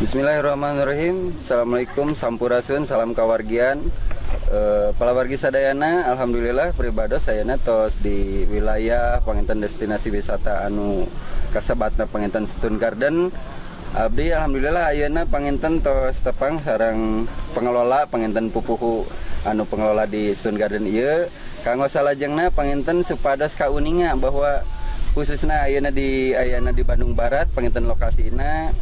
Bismillahirrahmanirrahim. Assalamualaikum, sampurasun, salam kawargian. Palawargi sadayana, alhamdulillah pribados sayana tos di wilayah panginten destinasi wisata anu kasebatna panginten Stone Garden. Abdi alhamdulillah ayeuna panginten tos tepang sareng pengelola panginten pupuhu anu pengelola di Stone Garden ieu. Kanggo salajengna panginten supados kauninga bahwa khususnya ayeuna di Bandung Barat panginten lokasina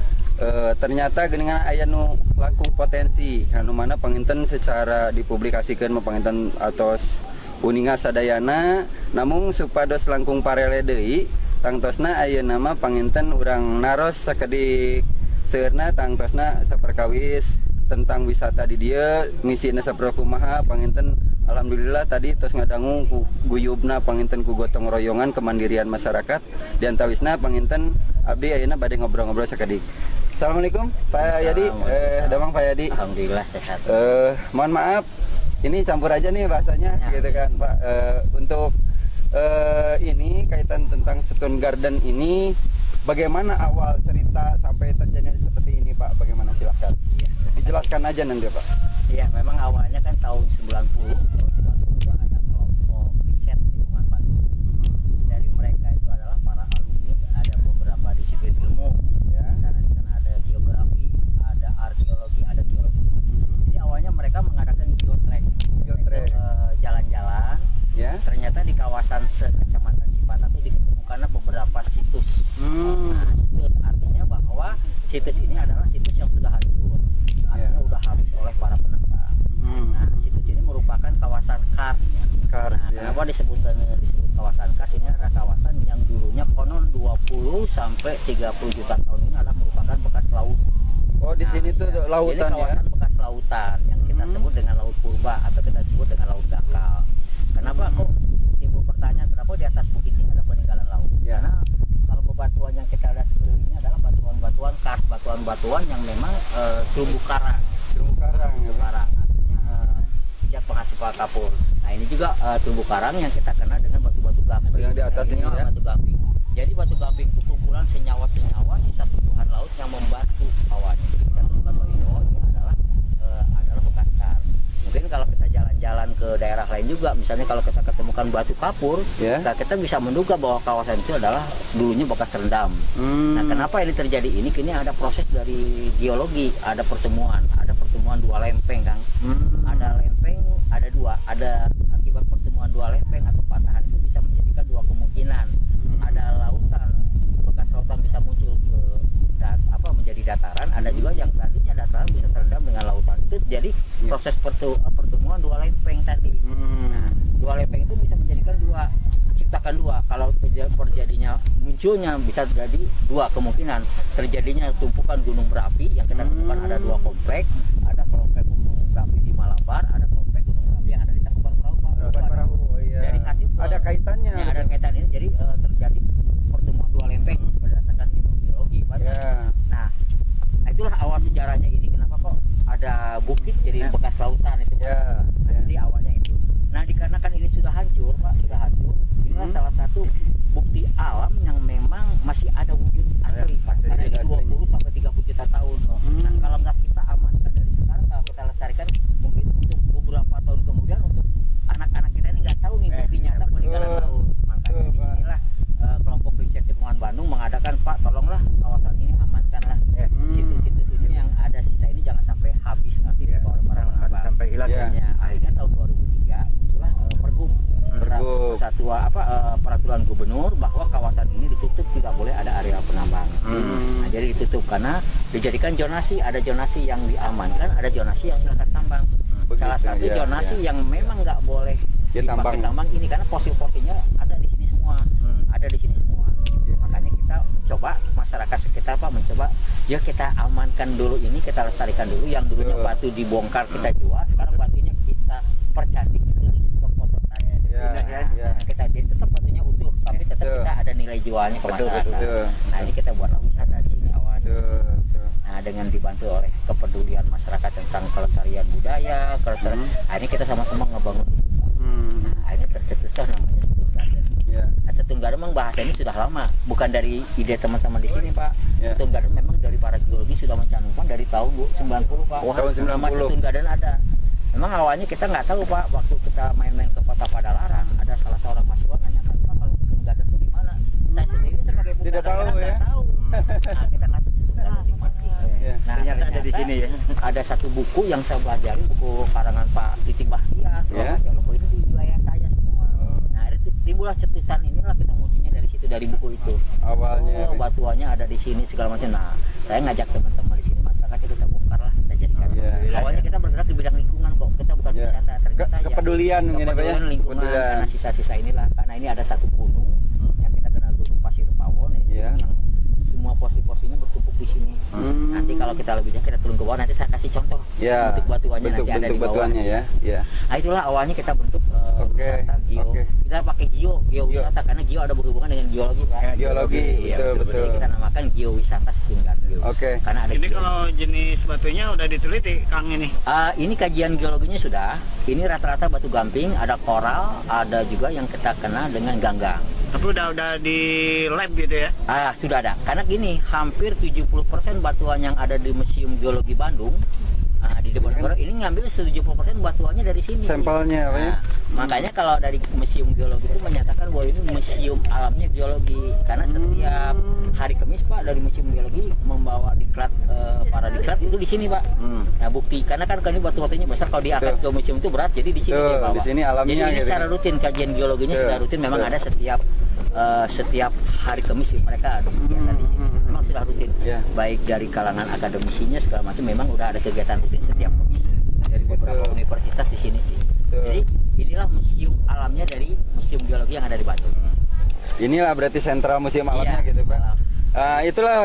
ternyata geningan aya nu langkung potensi anu mana panginten secara dipublikasikan panginten atos uninga sadayana namun supados langkung parele deui tangtosna ayeuna mah panginten urang naros sakedik seueurna tangtosna saperkawis tentang wisata di dieu misina saperlu kumaha panginten alhamdulillah tadi tos ngadangu guyubna panginten ku gotong royongan kemandirian masyarakat diantawisna panginten abdi ayeuna bade ngobrol-ngobrol sakedik. Assalamualaikum Pak Yadi, damang Pak Yadi. Alhamdulillah sehat. Mohon maaf, ini campur aja nih bahasanya, ya, gitu kan Pak. Untuk ini kaitan tentang Stone Garden ini, bagaimana awal cerita sampai terjadi seperti ini Pak? Bagaimana silahkan? Ya, dijelaskan aja nanti Pak. Iya, memang awalnya kan tahun 90 itu ada kelompok riset lingkungan Bandung. Dari mereka itu adalah para alumni, ada beberapa disiplin ilmu. Di sana ada geografi, ada arkeologi, ada geologi. Jadi awalnya mereka mengadakan geotrek, jalan-jalan. Ya. Ternyata di kawasan sekecamatan Cipatat itu ditemukan beberapa situs. Nah, situs artinya bahwa situs ini adalah situs yang sudah hancur, artinya sudah habis oleh para penambang. Nah, situs ini merupakan kawasan kars. Kenapa disebut kawasan kars? Ini adalah kawasan yang dulunya konon 20 sampai 30 juta tahun ini adalah merupakan bekas laut. Oh, di sini tuh lautan ini kawasan bekas lautan yang kita sebut dengan laut purba atau kita sebut dengan laut dangkal. Kenapa kok timbul pertanyaan kenapa di atas bukit ini ada peninggalan laut? Karena kalau bebatuan yang kita lihat sekelilingnya adalah batuan-batuan kars, batuan-batuan yang memang terumbu karang. Terumbu karang, artinya sejak penghasil kapur. Nah ini juga terumbu karang yang kita kenal dengan batu-batu gamping. Yang di atas ini ya? Batu gamping. Jadi batu gamping itu kumpulan senyawa-senyawa sisa tumbuhan laut yang membantu awalnya. Jadi kita temukan bahwa ini adalah bekas kars. Mungkin kalau kita jalan-jalan ke daerah lain juga, misalnya kalau kita ketemukan batu kapur, kita bisa menduga bahwa kawasan itu adalah dulunya bekas terendam. Nah, kenapa ini terjadi ini? Kini ada proses dari geologi, ada pertemuan dua lempeng, Kang. Ada lempeng, ada dua, ada akibat pertemuan dua lempeng atau patahan itu bisa menjadikan dua kemungkinan. Ada lautan, bekas lautan bisa muncul ke menjadi dataran, ada juga yang tadinya dataran bisa terendam dengan lautan. Itu jadi proses pertemuan dua lempeng tadi. Nah, dua lempeng itu bisa menjadikan ciptakan dua. Kalau terjadinya munculnya bisa jadi dua kemungkinan. Terjadinya tumpukan gunung berapi yang kita temukan ada dua komplek, ada komplek gunung berapi di Malabar, ada komplek gunung berapi yang ada di Tangkuban Perahu. Dari hasil ada kaitannya. Ya, ada kaitan ini. Jadi terjadi pertemuan dua lempeng berdasarkan geologi. Nah, itulah awal sejarahnya ini. Kenapa kok ada bukit jadi bekas lautan itu? Jadi awalnya itu. Nah, dikarenakan ini sudah hancur, Pak, sudah hancur. Inilah salah satu bukti alam yang memang masih ada wujud asli, Pak. Karena ini 20 sampai 30 juta tahun. Nah, kalau nggak kita amankan dari sekarang, kalau kita lestarikan, mungkin untuk beberapa tahun kemudian untuk anak-anak kita ini nggak tahu nih bukti nyata peninggalan laut. Makanya di sinilah kelompok riset lingkungan Bandung mengadakan, Pak, tolonglah kawasan ini amankanlah. Situs-situs ini yang ada sisa ini jangan sampai habis nanti dibawa oleh para penambang. Sampai hilang. Akhirnya tahun 2003 itulah peraturan gubernur bahwa kawasan ini ditutup, tidak boleh ada area penambang. Nah, jadi ditutup karena dijadikan zonasi, ada zonasi yang diamankan, ada zonasi yang silakan tambang. Salah satu zonasi yang memang nggak boleh dipakai tambang ini karena fosil-fosilnya ada di sini semua. Ada di sini semua. Makanya kita mencoba, masyarakat sekitar Pak mencoba, ya kita amankan dulu ini, kita lestarikan dulu. Yang dulunya batu dibongkar kita jual, sekarang batunya kita percantik itu di sebuah potongan. Kita jadi tetap batunya utuh, tapi tetap kita ada nilai jualnya ke masyarakat. Nah, ini kita buatlah wisata di sini awalnya. Nah, dengan dibantu oleh kepedulian masyarakat tentang kelestarian budaya, ini kita sama-sama ngebangun. Nah, akhirnya tercetuslah namanya Stone Garden. Stone Garden memang bahasa ini sudah lama, bukan dari ide teman-teman di sini, Pak. Stone Garden memang dari dari para geologi sudah mencantumkan dari tahun 90 Pak. Wah, tahun 90. Nama Stone Garden ada. Memang awalnya kita nggak tahu Pak, waktu kita main-main ke Kota Padalarang, ada salah seorang mahasiswa nanyakan, Pak, kalau Stone Garden itu di mana? Saya sendiri sebagai Tidak tahu ya. nggak tahu. Nah, kita nggak tahu Stone Garden di mana. Nah, ternyata ada di sini ya. Ada satu buku yang saya pelajari, buku karangan Pak Titi Bahtiar. Ya. Buku ini di wilayah saya semua. Nah, timbullah cetusan inilah kita munculnya dari situ, dari buku itu. Awalnya Batuannya ada di sini segala macam. Nah, saya ngajak teman-teman di sini, masyarakatnya kita bongkar lah, kita jadikan. Awalnya kita bergerak di bidang lingkungan kok, kita bukan wisata. Ternyata kepedulian mungkin apa ya? Lingkungan karena sisa-sisa inilah. Karena ini ada satu gunung yang kita kenal Gunung Pasir Pawon, yang semua pos-posnya bertumpuk di sini. Nanti kalau kita lebih jauh kita turun ke bawah, nanti saya kasih contoh bentuk batuannya nanti ada di bawah. Ya. Nah, itulah awalnya kita bentuk wisata geo. Kita pakai wisata karena geo ada berhubungan dengan geologi Pak. Geologi, betul. Jadi kita namakan geowisata Stone Garden. Karena ada Ini kalau jenis batunya udah diteliti Kang ini. Ini kajian geologinya sudah. Ini rata-rata batu gamping, ada koral, ada juga yang kita kenal dengan ganggang. Tapi udah di lab gitu ya? Sudah ada. Karena gini, hampir 70% batuan yang ada di Museum Geologi Bandung di Diponegoro ini ngambil 70% batuannya dari sini. Sampelnya apa ya? Makanya kalau dari Museum Geologi itu menyatakan bahwa ini museum alamnya geologi. Karena setiap hari Kamis Pak dari Museum Geologi membawa diklat, para diklat itu di sini Pak. Nah bukti karena kan ini batu-batunya besar, kalau diangkat ke museum itu berat, jadi di sini dia bawa. Di sini alamnya. Jadi ini secara rutin kajian geologinya sudah rutin, memang ada setiap hari Kamis mereka ada kegiatan di sini. Memang sudah rutin. Baik dari kalangan akademisinya segala macam, memang udah ada kegiatan rutin setiap Kamis dari beberapa universitas di sini sih. Jadi inilah museum alamnya dari Museum Geologi yang ada di Batu. Inilah berarti sentral museum alamnya gitu Pak. Itulah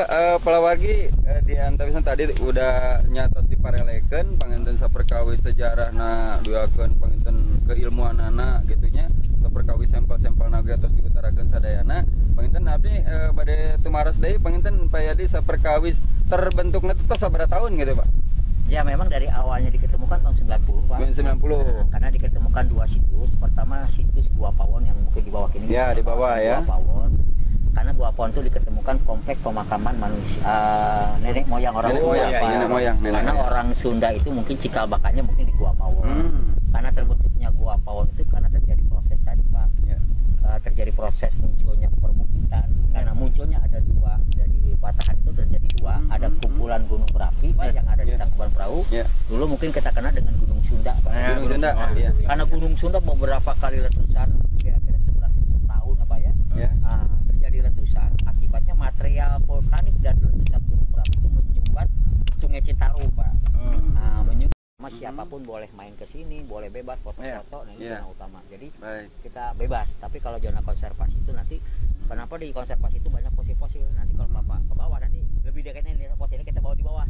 palawargi di antawisna tadi udah nyatos dipareleken panginten saperkawis sejarahna duakeun panginten keilmuanana gitunya saperkawis sampel-sampel naga tos diutarakeun sadayana panginten abdi bade tumaros deui panginten payadi saperkawis terbentukna itu tos sabaraha tahun gitu Pak. Ya memang dari awalnya diketemukan tahun 90 Pak. 90. Karena diketemukan dua situs. Pertama situs Gua Pawon yang mungkin di bawah ini. Ya, di bawah ya. Gua Pawon. Karena Gua Pawon itu diketemukan komplek pemakaman manusia, nenek moyang orang tua. Nenek moyang. Karena orang Sunda itu mungkin cikal bakalnya mungkin di Gua Pawon. Karena terbentuknya Gua Pawon itu karena terjadi proses tadi Pak. Terjadi proses munculnya perbukitan. Karena munculnya ada dua, dari patahan itu terjadi dua. Ada kumpulan gunung berapi Pak yang ada di Tangkuban Perahu. Dulu mungkin kita kenal dengan Gunung Sunda Pak. Gunung Sunda. Karena Gunung Sunda beberapa kali letusan, kira-kira 11.000 tahun apa ya. Terjadi letusan, akibatnya material vulkanik dari letusan gunung berapi itu menyumbat Sungai Citarum Pak. Menyumbat siapapun boleh main ke sini, boleh bebas foto-foto, nah ini zona utama. Jadi kita bebas, tapi kalau zona konservasi itu nanti kenapa di konservasi itu banyak fosil-fosil. Nanti kalau Bapak ke bawah nanti lebih dekatnya nih fosilnya kita bawa di bawah.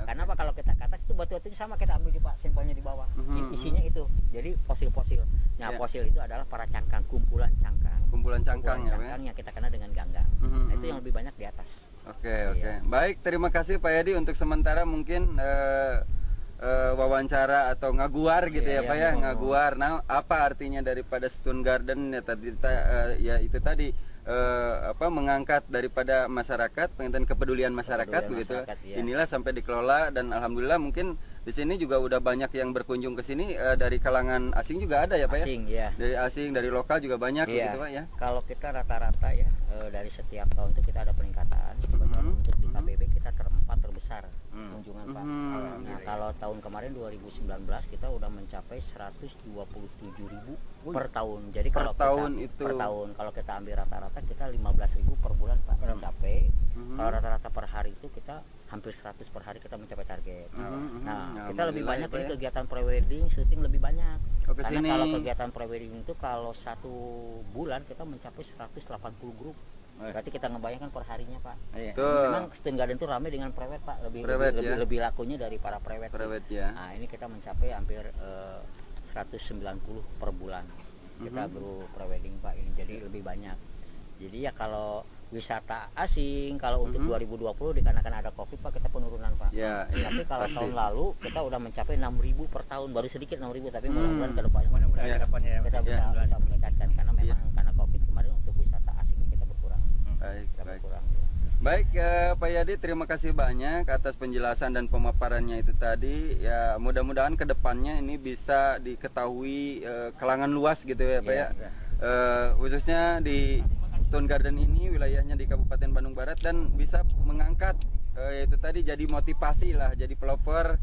Karena apa kalau kita ke atas itu batu-batu sama kita ambil di Pak sampelnya di bawah. Isinya itu. Jadi fosil-fosil. Nah, fosil itu adalah para cangkang, kumpulan cangkang. Kumpulan cangkang yang kita kenal dengan ganggang. Nah, itu yang lebih banyak di atas. Baik, terima kasih Pak Yadi untuk sementara mungkin wawancara atau ngaguar gitu ya Pak ya, ngaguar. Nah, apa artinya daripada Stone Garden ya tadi ya itu tadi mengangkat daripada masyarakat, penginten kepedulian masyarakat begitu. Inilah sampai dikelola dan alhamdulillah mungkin di sini juga udah banyak yang berkunjung ke sini dari kalangan asing juga ada ya Pak ya. Dari asing, dari lokal juga banyak gitu Pak ya. Kalau kita rata-rata ya dari setiap tahun itu kita ada peningkatan. Kebetulan untuk di KBB kita terempat terbesar kunjungan Pak. Nah, kalau tahun kemarin 2019 kita udah mencapai 127.000 per tahun. Jadi kalau per tahun kalau kita ambil rata-rata kita 15.000 per bulan Pak mencapai. Kalau rata-rata per hari itu kita hampir 100 per hari kita mencapai target. Nah, kita lebih banyak ini kegiatan prewedding, syuting lebih banyak. Karena kalau kegiatan prewedding itu kalau satu bulan kita mencapai 180 grup. Berarti kita ngebayangkan per harinya Pak. Memang Stone Garden itu ramai dengan prewed Pak, lebih lakunya dari para prewed. Nah, ini kita mencapai hampir 190 per bulan. Kita baru prewedding Pak ini, jadi lebih banyak. Jadi ya kalau wisata asing kalau untuk 2020 dikarenakan ada Covid Pak kita penurunan Pak. Tapi kalau tahun lalu kita udah mencapai 6.000 per tahun, baru sedikit 6.000 tapi mudah-mudahan ke depannya kita bisa meningkatkan karena memang karena Covid kemarin untuk wisata asingnya kita berkurang. Berkurang. Baik, Pak Yadi, terima kasih banyak atas penjelasan dan pemaparannya itu tadi. Ya, mudah-mudahan kedepannya ini bisa diketahui kalangan luas gitu ya, Pak ya. Khususnya di Stone Garden ini wilayahnya di Kabupaten Bandung Barat, dan bisa mengangkat yaitu tadi jadi motivasi lah, jadi pelopor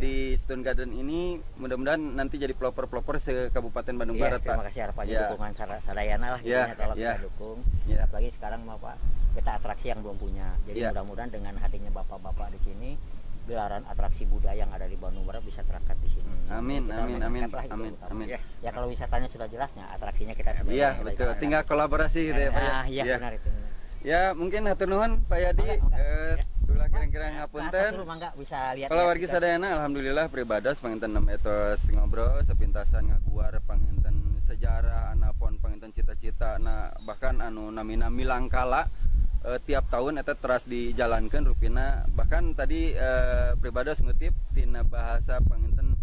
di Stone Garden ini. Mudah-mudahan nanti jadi pelopor-pelopor se Kabupaten Bandung Barat, Pak. Terima kasih harapannya dukungan Sadayana lah, tolong kita dukung. Apalagi sekarang Pak, kita atraksi yang belum punya. Jadi mudah-mudahan dengan hadirnya bapak-bapak di sini, gelaran atraksi budaya yang ada di Bandung Barat bisa terangkat di sini. Amin, amin. Ya kalau wisatanya sudah jelasnya, atraksinya kita sudah. Iya, betul. Tinggal kolaborasi gitu ya, Pak. Iya, benar itu. Ya, mungkin hatur nuhun Pak Yadi. Ulah kira-kira ngapunten. Bisa lihat. Kalau wargi sadayana alhamdulillah pribados panginten nem etos ngobrol sepintasan ngaguar panginten sejarah anapun panginten cita-cita, nah bahkan anu nami-nami langkala tiap tahun eta teras dijalankan rupina. Bahkan tadi pribados ngutip tina bahasa panginten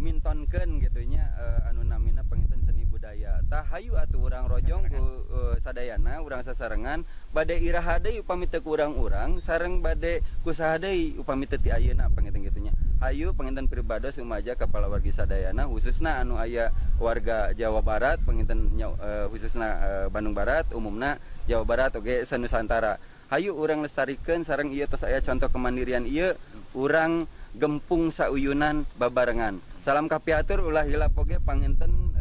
mintonkeun gitunya anu namina panginten seni budaya. Tah hayu atuh urang rojong ku sadayana urang sasarengan bade iraha deui upami teu ku urang-urang sareng bade kusaha deui upami teu ti ayeuna panginten gitunya. Hayu panginten pribados umaja kepala wargi sadayana khususna anu aya warga Jawa Barat panginten khususna Bandung Barat umumna Jawa Barat oge sanusantara. Hayu urang lestarikeun sareng ieu tos aya contoh kemandirian ieu urang gempung sauyunan babarengan. Salam kapiatur ulah hilap oge panginten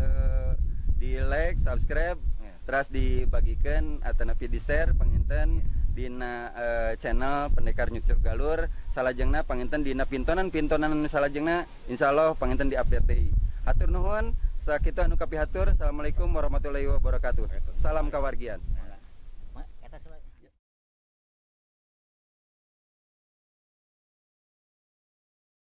di like, subscribe, terus dibagikan atau napi di share panginten dina channel Pendekar Nyucur Galur. Salajengna panginten dina pintonan salajengna insyaallah panginten diupdate deui. Hatur nuhun sakitu anu kapihatur. Assalamualaikum warahmatullahi wabarakatuh. Salam kawargian.